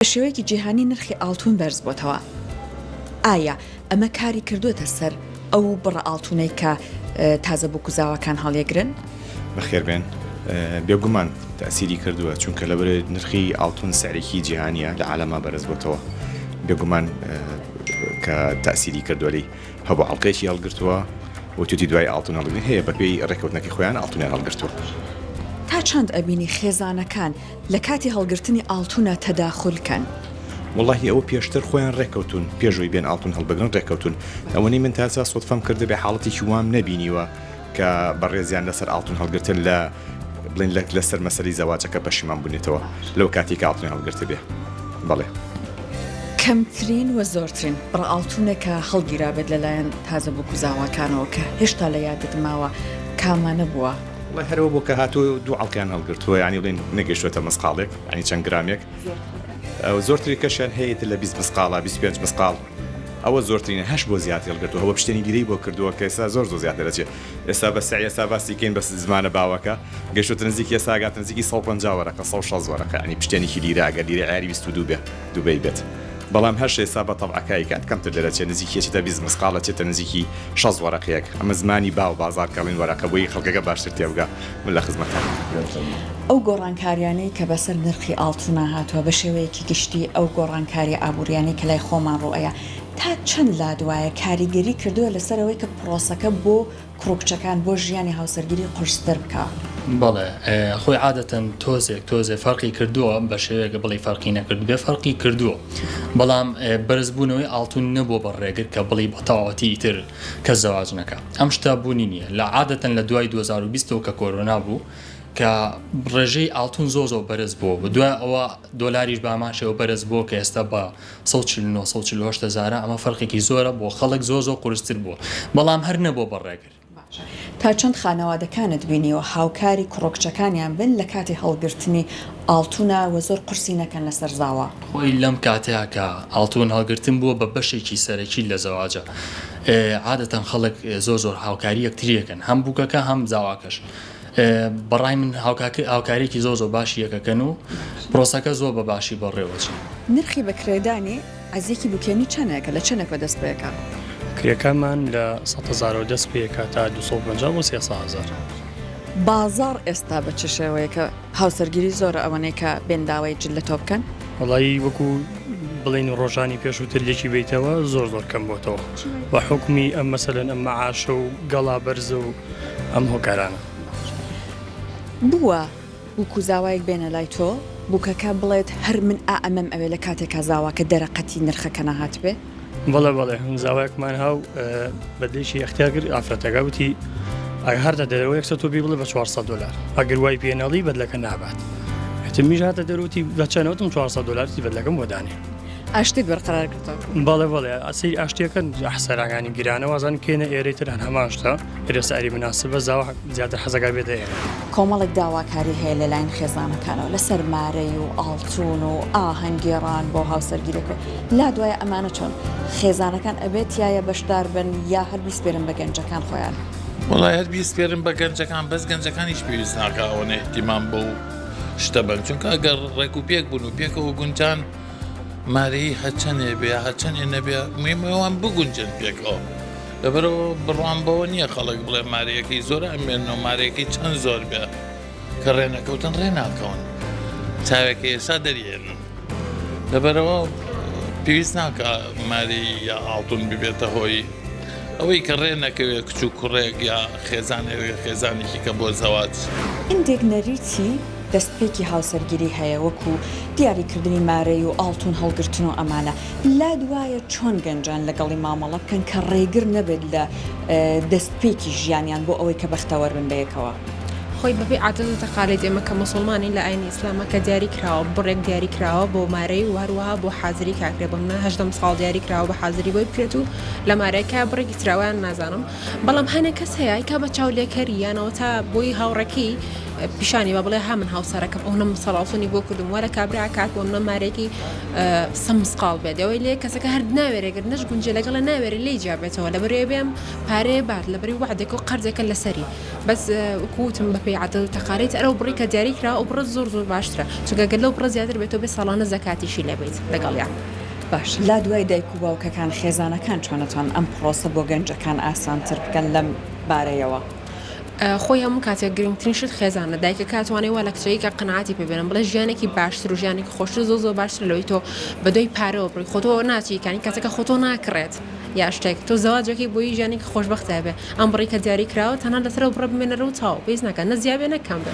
بە شێوەیەکی جیهانی نرخی ئاڵتون بەرز بۆتەوە. ئایا ئەمە کاری کردوێتە سەر ئەو بڕە ئاڵتونەی کە تازە بۆ کوزاوەکان هەڵیەگرن؟ بەخێربێن بێگومان تەسیری کردووە چونکە لەبەر نرخی ئاڵتون سعرێکی جیهانیە لە عالەما بەرز بۆتەوە بێگومان کە تەسیری کردووەی هەبوو ئەڵلقەیەکی هەڵگرتووە و توتی دوای ئاڵتون هەڵگرن هەیە بەپێی ڕێکەوتنەکەی خۆیان ئاڵتونیان هەڵگرتووە. تا چەند ئەبینی خێزانەکان لە کاتی هەڵگرتنی ئاڵتونە تەداخولکەن؟ واللهی ئەوە پێشتر خۆیان ڕێکەوتون پێشەوەی بێن ئاڵتون هەڵبگرن ڕێکەوتون ئەوەی من تاسا سوتفەم کرده بێ حاڵەتێکی وام نەبینیوە کە بەڕێزیان لەسەر ئاڵتون هەڵگرتن لە بڵین لەسەر مەسەری زەواجەکە پەشیمان بوونێتەوە لەو کاتی کە ئاڵتون هەڵگرتە بێ. بەڵێ کەمترین و زۆرترین بڕە ئاڵتونێکە هەڵگیرا بێت لەلایەن تازە بوو کوزاوەکانەوە کە هێشتا لە یادت ماوە کامانە بووە؟ والله هەرەوە بۆ کە هاتووە دوو ئەڵقیان هەڵگرتووە ینی بڵین نەگەیشتوێتە مسقالێک ینی چەند گرامێک زۆرتری کەشیان هەیە لە 20 مسقاڵە 25 مسقال ئەوە زۆرترینە هەش بۆ زیاتر هەڵگرتووە هەوە پشتێنی گیرەی بۆ کردووە کە ئێستا زۆر زیاتر دەچێت ئێستا بە سعی ئێستا باسیکەین بەس زمانە باوەکە گەیشتوتە نزیکی ئێستا هاتە نزیکی 150 وەرەقە 160 وەرەقە ینی پشتێنێکی لیرە ئەگەر لیرە عیاری 22 بێ دووبەی بێت بەڵام هەر ئێستا بە تەبعەکەی کات کەمتر دەرەچێت نزیکیەکی تا 20 مسقالە چێتە نزیکی 60 وەرەقەیەک ئەمە زمانی باو بازارکەڵین وەرەقە بۆی خەڵکەکە باشتر تێبگا من لە خزمەتان. ئەو گۆڕانکاریانەی کە بەسەر نرخی ئاڵتونە هاتووە بە شێوەیەکی گشتی ئەو گۆڕانکاری ئابوووریانی کە لای خۆمان ڕۆەیە تا چەند لادوایە کاریگەری کردووە لەسەرەوەی کە پرۆسەکە بۆ کوڕکچەکان بۆ ژیانی هاوسەرگیری قورستر بکە؟ بەڵێ خۆی عادەتەن تۆزێک فەرقی کردووە بە شێوەیەکە بڵێ فەرقی نەکرد بێ فەرقی کردووە بەڵام بەرزبوونەوەی ئاڵتون نەبوو بە ڕێگر کە بڵێ بەتەواوەتی ئیتر کە زەواج نەکە ئەم شتا بوونی نییە لە عادەتەن لە دوای 2020 کە کۆرۆنا بوو کە ڕێژەی ئاڵتون زۆ بەرز بووە و دوای ئەوە دۆلاریش باماشەوە بەرز بووە کە ئێستا بە 1940 ئەمە فەرقێکی زۆرە بۆ خەڵک زۆ قورستر بووە بەڵام هەر نەبوو بە ڕێگر. تا چەند خانەوادەکانت بینیەوە هاوکاری کوڕکچەکانیان بن لە کاتی هەڵگرتنی ئاڵتونە و زۆر قورسی نەکەن لەسەر زاوە؟ خۆی لەم کاتەیە کە ئاڵتون هەڵگرتن بووە بە بەشێکی سەرەکی لە زەواجە عادەتەن خەڵک زۆر هاوکاری یەکتریەکەن هەم بووکەکە هەم زاواکەش بەڕای من هاوکاریەکی زۆ باشی یەکەکەن و پرۆسەکە زۆر بە باشی بەڕێوەچن. نرخی بەکرێدانی ئازیەکی بووکێنی چەندێکە لە چەندێک بەدەست پێەکە؟ کرێکەکەمان لە 100,000 دەست پێکە تا 250 بۆ 300,000. بازار ئێستا بە چ شێوەیەکە هاوسەرگیری زۆرە ئەوەنەی کە بێنداوای جل لە تۆ بکەن؟ وەڵایی وەکو بڵین ڕۆژانی پێشووتر لێکی بیتەوە زۆر کەم بۆتەوە بە حکمی ئەم مەسەلەن ئەم مەعاشە و گەڵا بەرزە و ئەم هۆکارانە. بووە وەکو زاوایەک بێنە لای تۆ بووکەکە بڵێت هەر من ئەمەم ئەوێ لە کاتێکا زاواکە دەرەقەتی نرخەکە نەهات بێ؟ بەڵێ زاوایەکمان هاو بەدەیشی اختیارگر ئافرەتەکە وتی هەردە دەرەوە یەکسە تۆ بی بڵێ بە 400 دلار ئەگەر وای پێناڵی بەدلەکە نابات میش هاتە دەروتی بە چەنەوەتم 400 دلاری بەدلەکەم بۆدانێ ئاشتی بەرقرار کردەوە. بەڵێ ئەسی ئاشتیەکەن حسەرەکانی گیرانەوەزان کێنە ئێرەیتر هەن هەماشتا ئێرەسەری مناسبە زاوە زیاتر حەزەکە بێتە ئێرە. کۆمەڵێک داواکاری هەیە لەلایەن خێزانەکانەوە لەسەر مارەی و ئاڵتون و ئاهەنگێڕان بۆ هاوسەرگیرەکە لا دوایە ئەمانە چۆن خێزانەکان ئەبێت یایە بەشدار بن یا هەر بیسپێرن بە گەنجەکان خۆیان؟ وڵای هەر بیسپێرن بە گەنجەکان بەس گەنجەکانیش پێویست ناکە ئەوەنە احتیمام بۆ شتە بن چونکە ئەگەر ڕێک و پێک بوون و پێکەوە گونجان مارەی هەچەنێ بێ هەچەنێ نەبێ مهمەوەیان بگونجن پێکەوە لەبەرەوە بڕوان بەوە نییە خەڵک بڵێ مارەیەکەی زۆر ئەمێنەوە مارەیەکەی چەند زۆر بێ کە ڕێنەکەوتن ڕێناکەون چاوێکە ئێستا دەریێنن لەبەرەوە پێویست ناکە ماری یا ئاڵتون ببێتە هۆی ئەوەی کە ڕێنەکەوێت کچ و کوڕێک یا خێزانێکی کە بۆ زەواج. هەندێک نەریتی دەستپێکی هاوسەرگیری هەیە وەکو دیاریکردنی مارەی و ئاڵتون هەڵگرتن و ئەمانە لا دوایە چۆن گەنجان لەگەڵی مامەڵە بکەن کە ڕێگر نەبێت لە دەستپێکی ژیانیان بۆ ئەوەی کە بەختەوەربن بەیەکەوە؟ خۆی بەبێ عادەت و تەقالید ئێمە کە مسلمانی لە ئاینی ئیسلامە کە دیاری کراوە بڕێک دیاری کراوە بۆ مارەی و هەروەها بۆ حازری کاکرێ بۆ منە 18 ساڵ دیاری کراوە بە حازری بۆی بکرێت و لە مارەیەکە بڕێکی تراویان نازانم بەڵام هەنە کەس هەیە کە بە چاولێکەری یانەوە تا بۆی هاوڕێکی پیشانی بە بڵێ ها من هاوسەرەکەم ئەو نەم سەڵاتونی بۆ کردم وەرە کابرا کات بۆ منە مارێکی سەمسقال بێت ئەوەی لێ کەسەکە هەر ناوێرەگەر نەش گونجە لەگەڵە ناوێرە لی جابێتەوە لە بەرێ بێم پارەیە بات لە بەری وعدێک و قەرزەکە لەسەری بەس کووتم بەپێی عادەت و تەقالێت ئەرە بڕی کە دیاری کرا و بڕە زۆر باشترە چونکە گەر لەو بڕە زیاتر بێتەوە بێ ساڵانە زەکاتیشی لەبێت لەگەڵیان. باش لا دوای دایک و باوکەکان خێزانەکان چۆنەتوان ئەم پرۆسە بۆ گەنجەکان ئاسانتر بکەن لەم بارەیەوە. خۆی هەموو کاتێک گرنگترین شت خێزانە دایکە کاتوانێت وا لە کچەیەکە قەناعاتی پێبێنم بڵێ ژیانێکی باشتر و ژیانێکی خۆشتر زۆر باشتر لەوەی تۆ بەدۆی پارەوە بڕی خۆتۆ ناچیکانی کاتەکە خۆتۆ ناکڕێت یا شتێک تۆ زەواجەکەی بۆی ژیانێکی خۆشبەختە بێ ئەم بڕی کە دیاری کراوە تەنها لەسەر بڕە بمێنەرە و تاو پێیز ناکەن نەزیابێ نەکەم بێ